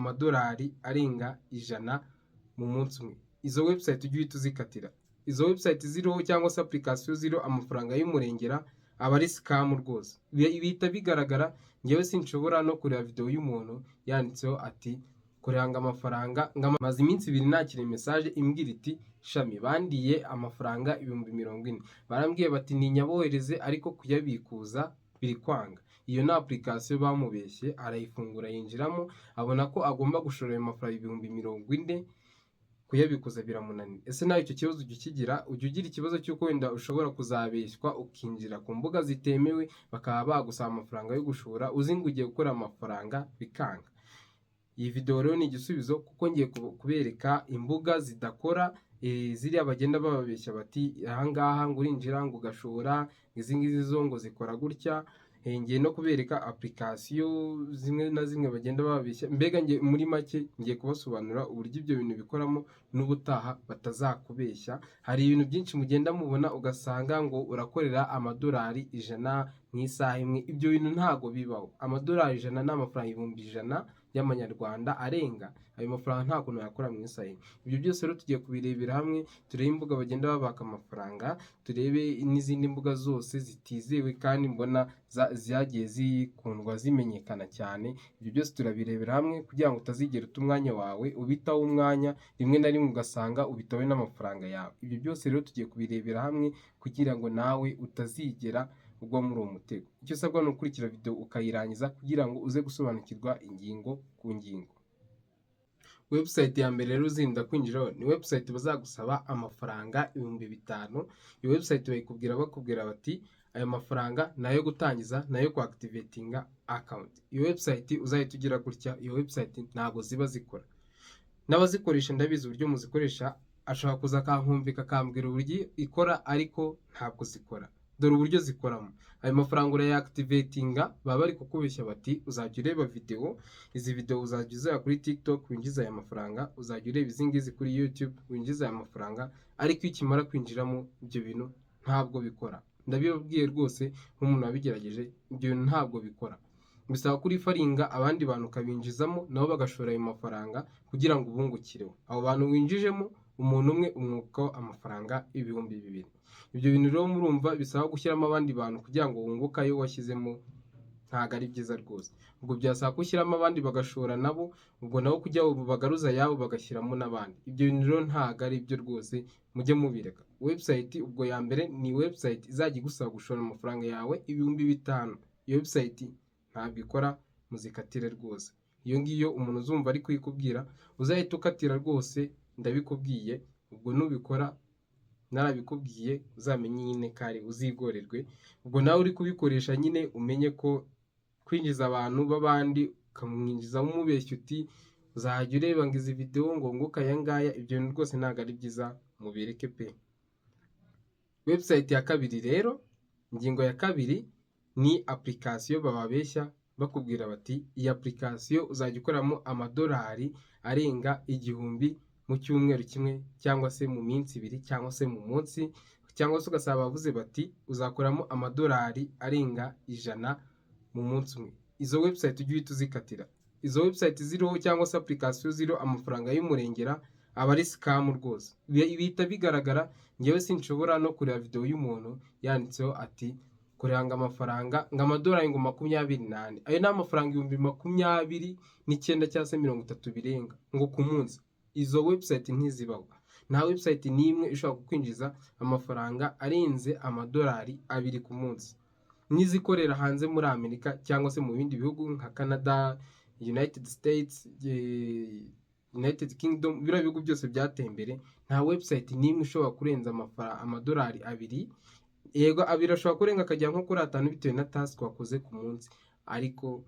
amadolari arenga 100 mu munsi umwe. Izo website ujye uhita uzikatira. Izo website ziriho cyangwa se application ziriho amafaranga y'umurengera aba ari scam rwose. Bihita bigaragara. Ngewe sinshobora no kureba video y'umuntu yanditseho ati kuranga amafaranga ngamaze iminsi 2 nakire message imbwira iti shami bandiye amafaranga 40,000. Barambwiye bati ni nyabohereze ariko kuyabikuza biri kwanga. Iyo na application bamubeshye, arayifungura yinjiramo abona ko agomba gushora ayo mafaranga 40,000 kuyabikuza biramunanira. Ese nawe icyo kibazo ukigira, ujye ugira ikibazo cy'uko wenda ushobora kuzabeshywa ukinjira ku mbuga zitemewe bakaba bagusaba amafaranga yo gushora uzi ngo ugiye gukora amafaranga bikanga. Iyi video rero ni igisubizo kuko ngiye kubereka imbuga zidakora ziriya bagenda bababeshya bati ahangaha ngo urinjira ngo ugashora, izi ngizi zo ngo zikora gutya. Ngiye no kubereka application zimwe na zimwe bagenda babeshya. Mbega ngiye muri make ngiye kubasobanura uburyo ibyo bintu bikoramo n'ubutaha batazakubeshya. Hari ibintu byinshi mugenda mubona ugasanga ngo urakorera amadolari 100 mu isaha imwe. Ibyo bintu ntago bibaho. Amadolari 100 ni amafaranga 100,000 y'amanyarwanda arenga. Ayo mafaranga nta kuntu yakora mu isaha imwe. Ibyo byose rero tugiye kubirebera hamwe, turebe imbuga bagenda babaka amafaranga, turebe n'izindi mbuga zose zitizewe kandi mbona zagiye zikundwa zimenyekana cyane. Ibyo byose turabirebera hamwe kugira ngo utazigera uta umwanya wawe ubitaho umwanya, rimwe na rimwe ugasanga ubitawe n'amafaranga yawe. Ibyo byose rero tugiye kubirebera hamwe kugira ngo nawe utazigera ugwa muri uwo mutego. Icyo usabwa ni ukurikira video ukayirangiza kugira ngo uze gusobanukirwa ingingo ku ngingo. Website ya mbere rero uzinda kwinjiraho ni website bazagusaba amafaranga 5,000. Iyo website bakubwira bati ayo mafaranga nayo gutangiza nayo ku activatinga account. Iyo website uzahita ugira gutya. Iyo website ntago ziba zikora. N'abazikoresha ndabizi uburyo muzikoresha, ashaka kuza kankumvika kambwira uburyo ikora ariko ntabwo zikora. Dore uburyo zikoramo. Ayo mafaranga urayactivatinga baba bari kukubeshya bati uzajya ureba video, izi video uzajya uzaya kuri TikTok winjiza aya mafaranga, uzajya ureba izingizi kuri YouTube winjiza aya mafaranga, ariko ikimara kwinjiramo ibyo bintu ntabwo bikora. Ndabibabwiye rwose nk'umuntu wabigerageje, ibyo bintu ntabwo bikora. Bisaba kuri faringa abandi bantu kabinjizamo nabo bagashora ayo mafaranga kugira ngo ubungukireho. Abo bantu winjijemo umuntu umwe umwuko amafaranga 2,000. Ibyo bintu rero murumva bisaba gushyiramo abandi bantu kugira ngo wunguke ayo washyizemo, ntago ari byiza rwose. Ubwo byasaba gushyiramo abandi bagashora nabo, ubwo nabo kujya bagaruza yabo bagashyiramo n'abandi. Ibyo bintu rero ntago ari byo rwose, mujye mubireka. Website ubwo ya mbere ni website izajya igusaba gushora amafaranga yawe 5,000. Iyo website ntabwo ikora, muzikatire rwose. Iyo ngiyo umuntu uzumva ari kuyikubwira uzahita ukatira rwose, ndabikubwiye. Ubwo nubikora narabikubwiye uzamenye nyine kare uzigorerwe. Ubwo nawe uri kubikoresha nyine umenye ko kwinjiza abantu babandi ukamwinjiza umubeshya uti uzajya ureba ngo izi video ngo nguka aya ngaya. Ibyo bintu rwose ntago ari byiza, mubireke pe. Website ya kabiri rero, ingingo ya kabiri ni application bababeshya bakubwira bati iyi application uzajya ukoramo amadolari arenga 1,000 mu cyumweru kimwe cyangwa se mu minsi 2 cyangwa se mu munsi, cyangwa se ugasaba bavuze bati uzakoramo amadolari arenga 100 mu munsi umwe. Izo website ujye uhita uzikatira. Izo website ziriho cyangwa se application ziriho amafaranga y'umurengera aba ari scam rwose. Bihita bigaragara. Ngewe sinshobora no kureba video y'umuntu yanditseho ati kuranga amafaranga amadolari 28. Ayo ni amafaranga 29,000 cyangwa se 30 birenga ngo ku munsi. Izo website ntizibaho. Nta website nimwe ishobora kukwinjiza amafaranga arenze amadolari 2 ku munsi. Nizikorera hanze muri Amerika cyangwa se mu bindi bihugu nka Canada, United States, United Kingdom, biriya bihugu byose byateye imbere, nta website nimwe ishobora kurenza amadolari 2. Yego 2 ashobora kurenga akajya nko kuri 5 bitewe na task wakoze ku munsi, ariko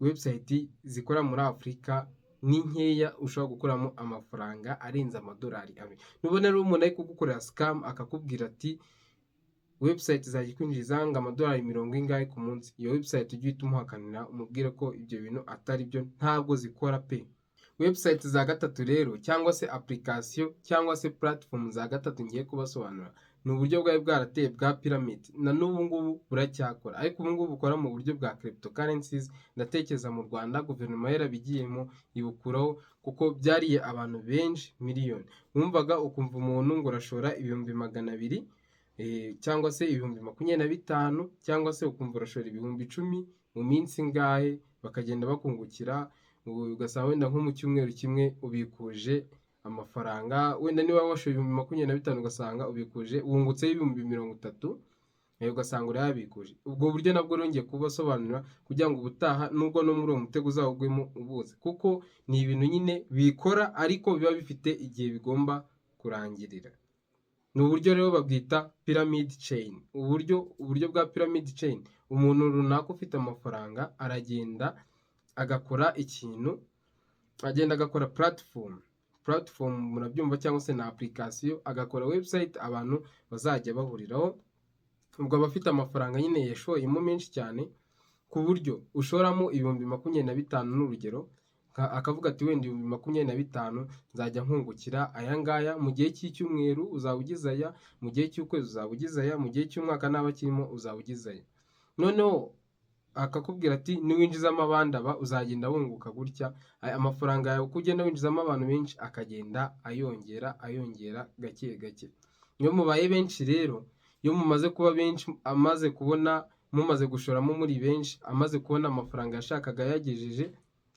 website zikora muri Afrika ni nkeya ushobora gukuramo amafaranga arenza amadolari 2. Nubona rero umuntu ari kugukorera scam akakubwira ati website izajya kwinjiza ngo amadolari 70 ku munsi, iyo website ujye umuhakanira umubwire ko ibyo bintu atari byo, ntabwo zikora pe. Website za gatatu rero cyangwa se application cyangwa se platform za gatatu ngiye kubasobanura ni uburyo bwari bwarateye bwa pyramid na n'ubu ngubu buracyakora, ariko ubu ngubu bukora mu buryo bwa cryptocurrencies. Ndatekereza mu Rwanda guverinoma yarabigiyemo ibukuraho kuko byariye abantu benshi miliyoni. Wumvaga ukumva umuntu ngo urashora ibihumbi 200 cyangwa se ibihumbi 25 cyangwa se ukumva urashora ibihumbi 10 mu minsi ingahe, bakagenda bakungukira. Ugasanga wenda nko mu cyumweru kimwe ubikuje amafaranga, wenda niba washoye ibihumbi 25 ugasanga ubikuje wungutseho ibihumbi 30, ugasanga urayabikuje. Ubwo buryo nabwo rongeye kubasobanurira kugira ngo ubutaha nubwo no muri uwo mutego uzawugwemo ubuze, kuko ni ibintu nyine bikora ariko biba bifite igihe bigomba kurangirira. Ni uburyo rero babwita pyramid chain. Uburyo bwa pyramid chain, umuntu runaka ufite amafaranga aragenda agakora ikintu, agenda agakora platform murabyumva, cyangwa se na application, agakora website abantu bazajya bahuriraho. Ubwo abafite amafaranga nyine yashoyemo menshi cyane, ku buryo ushoramo ibihumbi 25 n'urugero, akavuga ati wenda ibihumbi 25 nzajya nkungukira aya ngaya, mu gihe cy'icyumweru uzaba ugize aya, mu gihe cy'ukwezi uzaba ugize aya, mu gihe cy'umwaka n'aba kirimo uzaba ugize aya. Noneho akakubwira ati niwinjizamo abandi aba uzagenda wunguka gutya. Amafaranga yawe uko ugenda winjizamo abantu benshi akagenda ayongera gake gake. Iyo mubaye benshi rero, iyo mumaze kuba benshi, amaze kubona mumaze gushoramo muri benshi, amaze kubona amafaranga yashakaga yagejeje,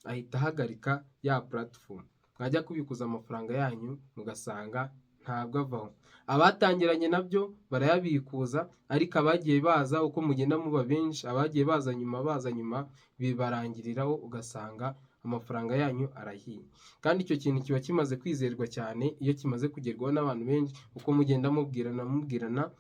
ahita ahagarika ya platform. Mwajya kubikuza amafaranga yanyu mugasanga ntabwo avaho. Abatangiranye nabyo barayabikuza, ariko abagiye baza uko mugenda muba benshi, abagiye baza nyuma bibarangiriraho, ugasanga amafaranga yanyu arahiye. Kandi icyo kintu kiba kimaze kwizerwa cyane iyo kimaze kugerwaho n'abantu benshi, uko mugenda mubwirana,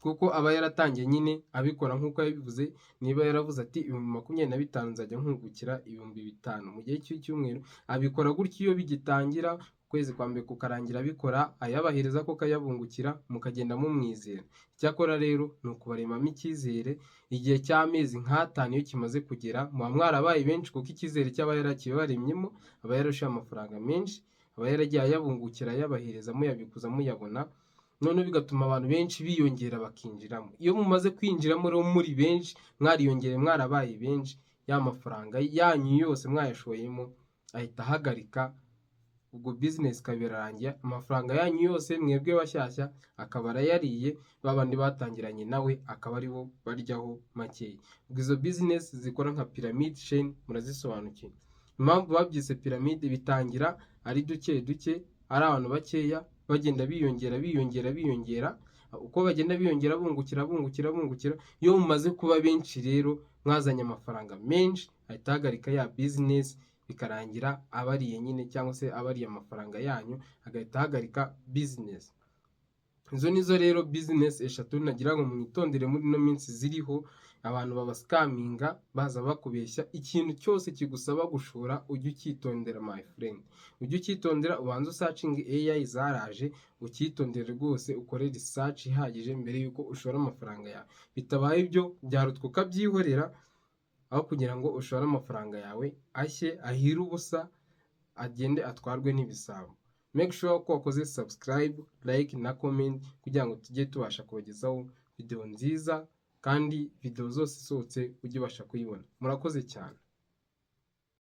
kuko aba yaratangiye nyine abikora nk'uko yabivuze. Niba yaravuze ati ibihumbi 25 nzajya nkungukira ibihumbi 5 mu gihe cy'icyumweru, abikora gutyo. Iyo bigitangira ukwezi kwa mbere kukarangira abikora, ayabahereza ko kayabungukira, mukagenda mumwizera. Icyakora rero ni ukubaremamo icyizere. Igihe cy'amezi nk'atanu iyo kimaze kugera, muba mwarabaye benshi, kuko icyizere cy'aba yarakibaremyemo, aba yarashoye amafaranga menshi, aba yaragiye ayabungukira, ayabahereza, muyabikuza muyabona. None bigatuma abantu benshi biyongera bakinjiramo. Iyo mumaze kwinjiramo rero muri benshi, mwariyongere, mwarabaye benshi, ya mafaranga yanyu yose mwayashoyemo ahita ahagarika. Ubwo business kabirarangiye, amafaranga yanyu yose mwebwe bashyashya akaba arayariye, babandi batangiranye nawe akaba aribo baryaho makeya. Ubwo izo business zikora nka pyramid chain murazisobanukiwe. Impamvu babyise pyramid, bitangira ari duke ari abantu bakeya, bagenda biyongera, uko bagenda biyongera bungukira. Iyo mumaze kuba benshi rero, mwazanye amafaranga menshi, ahita ahagarika ya business, bikarangira abariye nyine, cyangwa se abariye amafaranga yanyu, agahita ahagarika business. Izo nizo rero business eshatu nagira ngo mwitondere muri no minsi ziriho. Abantu babascaminga baza bakubeshya. Ikintu cyose kigusaba gushora ujye ukitondera my friend, ujye ukitondera. Ubanza searching AI zaraje, ukitondere rwose, ukore research ihagije mbere yuko ushora amafaranga yawe. Bitabaye ibyo byarutwa ukabyihorera, aho kugira ngo ushore amafaranga yawe ashye ahire ubusa, agende atwarwe n'ibisabo. Make sure ko wakoze subscribe, like na comment kugira ngo tujye tubasha kubagezaho video nziza, kandi video zose isohotse ujye ubasha kuyibona. Murakoze cyane.